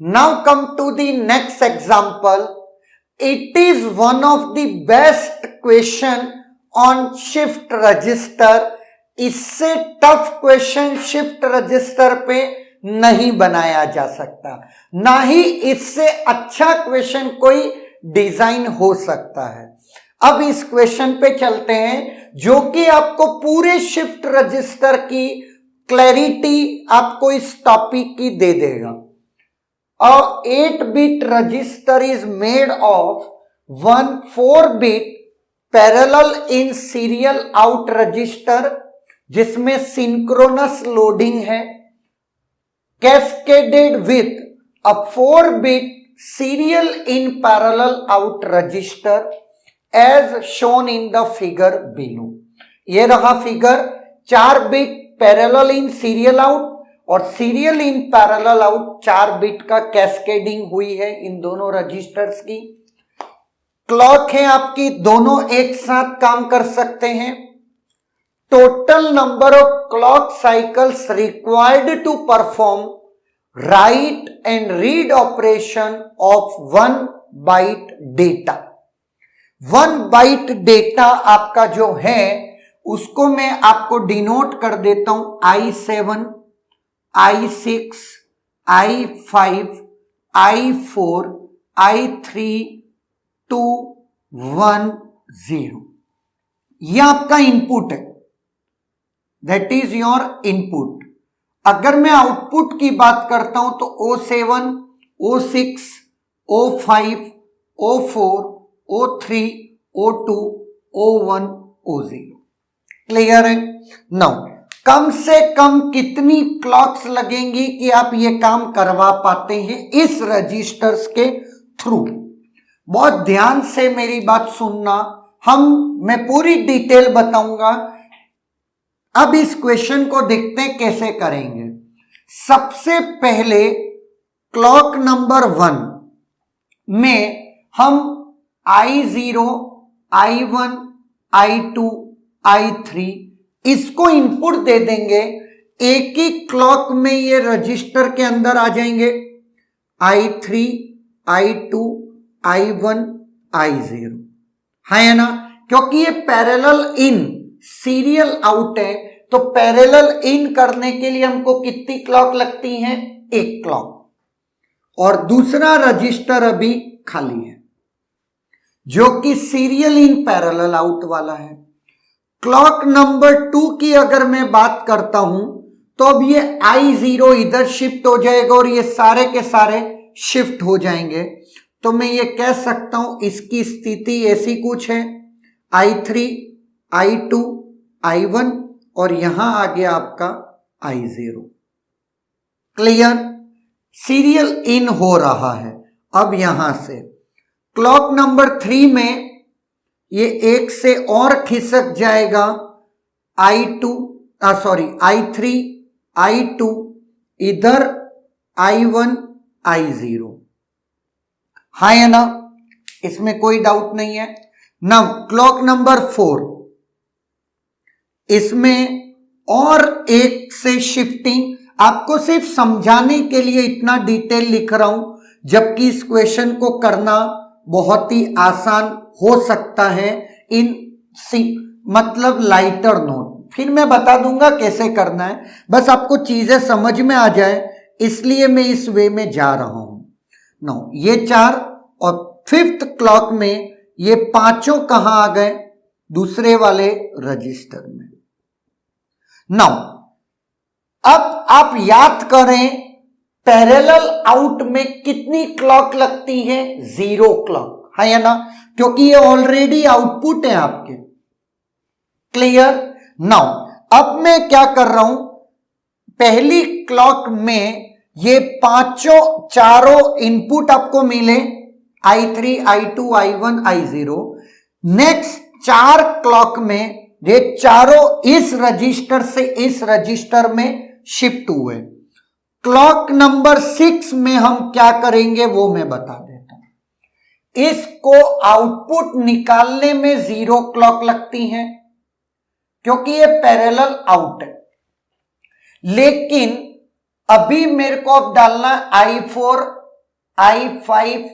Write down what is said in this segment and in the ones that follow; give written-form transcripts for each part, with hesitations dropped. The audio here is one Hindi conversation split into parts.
Now come to the next example. It is one of the best question on shift register. इससे टफ क्वेश्चन शिफ्ट रजिस्टर पे नहीं बनाया जा सकता, ना ही इससे अच्छा क्वेश्चन कोई डिजाइन हो सकता है। अब इस क्वेश्चन पे चलते हैं जो कि आपको पूरे शिफ्ट रजिस्टर की क्लैरिटी आपको इस टॉपिक की दे देगा। A 8-bit register is made of one 4-bit parallel in serial out register जिसमें सिंक्रोनस लोडिंग है, cascaded with a 4-bit serial in parallel out register as shown in the figure below। ये रहा figure, 4 bit parallel in serial out और serial in parallel out, 4 bit का कैस्केडिंग हुई है इन दोनों रजिस्टर्स की। क्लॉक है आपकी, दोनों एक साथ काम कर सकते हैं। Total number of clock cycles required to perform write and read operation of 1 byte data. 1 byte data आपका जो है उसको मैं आपको डिनोट कर देता हूं I7, I6, I5, I4, I3, 2, 1, 0। यह आपका इनपुट है, दैट इज योर इनपुट। अगर मैं आउटपुट की बात करता हूं तो O7, O6, O5, O4, O3, O2, O1, O0। Clear है? नाउ कम से कम कितनी क्लॉक्स लगेंगी कि आप ये काम करवा पाते हैं इस रजिस्टर्स के थ्रू? बहुत ध्यान से मेरी बात सुनना, मैं पूरी डिटेल बताऊंगा। अब इस क्वेश्चन को देखते हैं कैसे करेंगे। सबसे पहले क्लॉक नंबर 1 में हम I0, I1, I2, I3 इसको इनपुट दे देंगे। एक ही क्लॉक में ये रजिस्टर के अंदर आ जाएंगे, I3, I2, I1, I0 है ना, क्योंकि ये पैरेलल इन सीरियल आउट है तो पैरेलल इन करने के लिए हमको कितनी क्लॉक लगती हैं? 1 क्लॉक। और दूसरा रजिस्टर अभी खाली है जो कि सीरियल इन पैरेलल आउट वाला है। क्लॉक नंबर 2 की अगर मैं बात करता हूं तो अब ये I0 इधर शिफ्ट हो जाएगा और ये सारे के सारे शिफ्ट हो जाएंगे। तो मैं ये कह सकता हूं इसकी स्थिति ऐसी कुछ है, I3, I2, I1 और यहां आ गया आपका I0। क्लियर? सीरियल इन हो रहा है। अब यहां से क्लॉक नंबर 3 में ये एक से और खिसक जाएगा, I3, I2, इधर I1, I0 है ना, इसमें कोई डाउट नहीं है। नाउ क्लॉक नंबर 4, इसमें और एक से शिफ्टिंग, आपको सिर्फ समझाने के लिए इतना डिटेल लिख रहा हूं, जबकि इस क्वेश्चन को करना बहुत ही आसान हो सकता है इन मतलब लाइटर नोट। फिर मैं बता दूंगा कैसे करना है, बस आपको चीजें समझ में आ जाए इसलिए मैं इस वे में जा रहा हूं। नो, ये 4 और 5th क्लॉक में ये पांचों कहां आ गए? दूसरे वाले रजिस्टर में। नाउ अब आप याद करें पैरेलल आउट में कितनी क्लॉक लगती है? 0 क्लॉक है ना, क्योंकि ये ऑलरेडी आउटपुट है आपके। क्लियर? नाउ अब मैं क्या कर रहा हूं, पहली क्लॉक में ये चारों इनपुट आपको मिले, I3, I2, I1, I0। Next 4 clock में ये चारों इस रजिस्टर से इस रजिस्टर में शिफ्ट हुए। क्लॉक नंबर 6 में हम क्या करेंगे वो मैं बता देता हूं। इसको आउटपुट निकालने में 0 क्लॉक लगती है क्योंकि ये पैरेलल आउट है, लेकिन अभी मेरे को अब डालना I4, I5,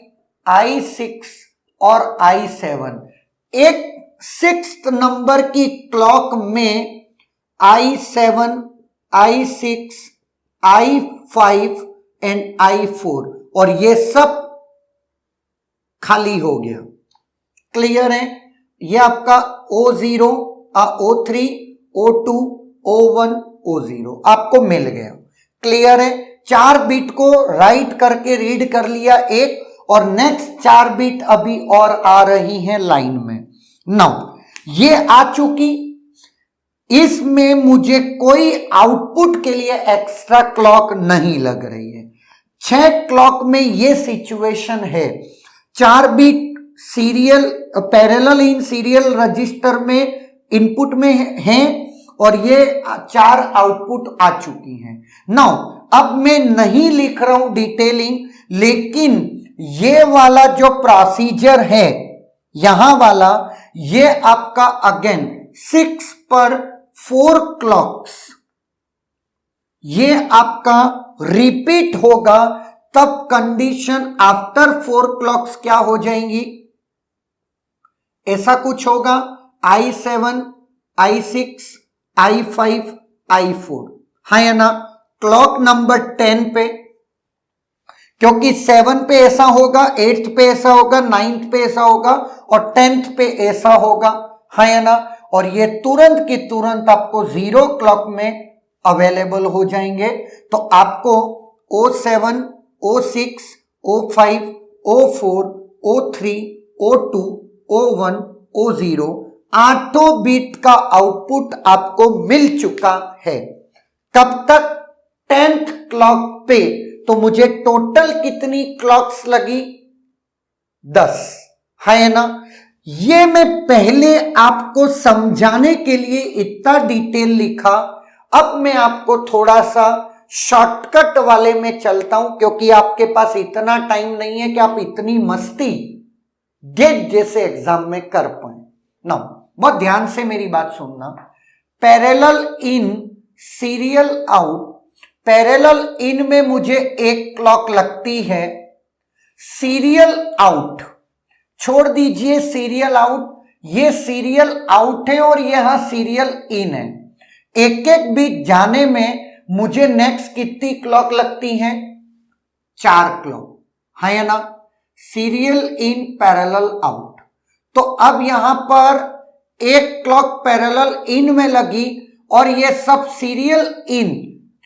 I6 और I7। एक 6th नंबर की क्लॉक में I7, I6, I5 and I4 और ये सब खाली हो गया। क्लियर है? ये आपका O0, O3, O2, O1, O0 आपको मिल गया। क्लियर है? 4 बिट को राइट करके रीड कर लिया एक, और नेक्स्ट 4 बिट अभी और आ रही हैं लाइन में। नाउ ये आ चुकी, इसमें मुझे कोई आउटपुट के लिए एक्स्ट्रा क्लॉक नहीं लग रही है। 6 क्लॉक में ये सिचुएशन है, 4 bit serial parallel in serial register में इनपुट में हैं और ये 4 आउटपुट आ चुकी हैं। नाउ अब मैं नहीं लिख रहा हूं डिटेलिंग, लेकिन ये वाला जो प्रोसीजर है यहां वाला, ये आपका अगेन 6 पर 4 क्लॉक्स ये आपका रिपीट होगा, तब कंडीशन आफ्टर 4 क्लॉक्स क्या हो जाएंगी, ऐसा कुछ होगा। I7, I6, I5, I4 है ना। क्लॉक नंबर 10 पे, क्योंकि 7 पे ऐसा होगा, 8th पे ऐसा होगा, 9th पे ऐसा होगा और 10th पे ऐसा होगा, है ना। और ये तुरंत की तुरंत आपको 0 क्लॉक में अवेलेबल हो जाएंगे। तो आपको O7, O6, O5, O4, O3, O2, O1, O0 8 bit का आउटपुट आपको मिल चुका है। कब तक? 10th क्लॉक पे। तो मुझे टोटल कितनी क्लॉक्स लगी? 10, है ना। ये मैं पहले आपको समझाने के लिए इतना डिटेल लिखा, अब मैं आपको थोड़ा सा शॉर्टकट वाले में चलता हूं, क्योंकि आपके पास इतना टाइम नहीं है कि आप इतनी मस्ती गेट जैसे एग्जाम में कर पाए ना। बहुत ध्यान से मेरी बात सुनना। Parallel in, serial out. Parallel in में मुझे 1 क्लॉक लगती है, सीरियल आउट छोड़ दीजिए, सीरियल आउट, ये सीरियल आउट है और यहां सीरियल इन है। एक एक बिट जाने में मुझे नेक्स्ट कितनी क्लॉक लगती है? 4 क्लॉक, है ना। Serial in, parallel out. तो अब यहां पर 1 क्लॉक पैरेलल इन में लगी और ये सब सीरियल इन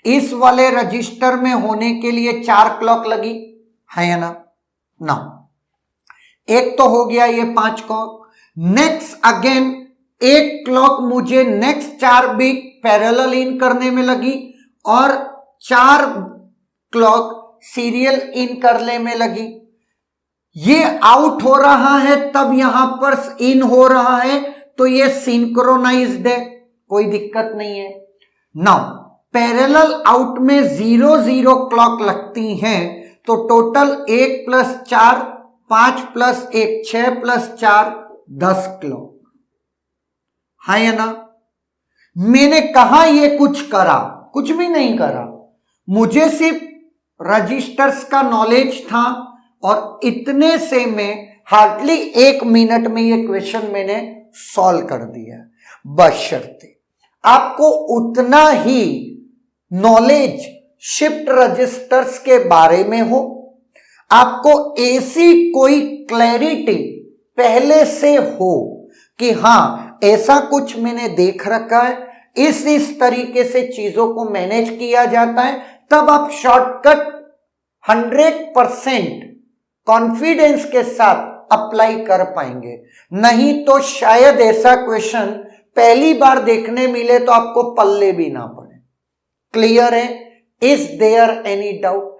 इस वाले रजिस्टर में होने के लिए 4 क्लॉक लगी, है ना। ना एक तो हो गया ये 5 क्लॉक। नेक्स्ट अगेन 1 क्लॉक मुझे नेक्स्ट 4 बिट पैरेलल इन करने में लगी और 4 क्लॉक सीरियल इन करने में लगी। ये आउट हो रहा है तब यहां पर इन हो रहा है, तो ये सिंक्रोनाइज्ड है, कोई दिक्कत नहीं है। नाउ पैरेलल आउट में 0 0 क्लॉक लगती हैं, तो टोटल 1 + 4 5 + 1 6 + 4 10 क्लॉक, है ना। मैंने कहा ये कुछ करा, कुछ भी नहीं करा, मुझे सिर्फ रजिस्टर्स का नॉलेज था और इतने से मैं हार्डली 1 मिनट में ये क्वेश्चन मैंने सॉल्व कर दिया। बशर्ते आपको उतना ही नॉलेज शिफ्ट रजिस्टर्स के बारे में हो, आपको ऐसी कोई क्लैरिटी पहले से हो कि हाँ ऐसा कुछ मैंने देख रखा है, इस तरीके से चीजों को मैनेज किया जाता है, तब आप शॉर्टकट 100% कॉन्फिडेंस के साथ अप्लाई कर पाएंगे। नहीं तो शायद ऐसा क्वेश्चन पहली बार देखने मिले तो आपको पल्ले भी ना पड़े। क्लियर है? Is there any doubt?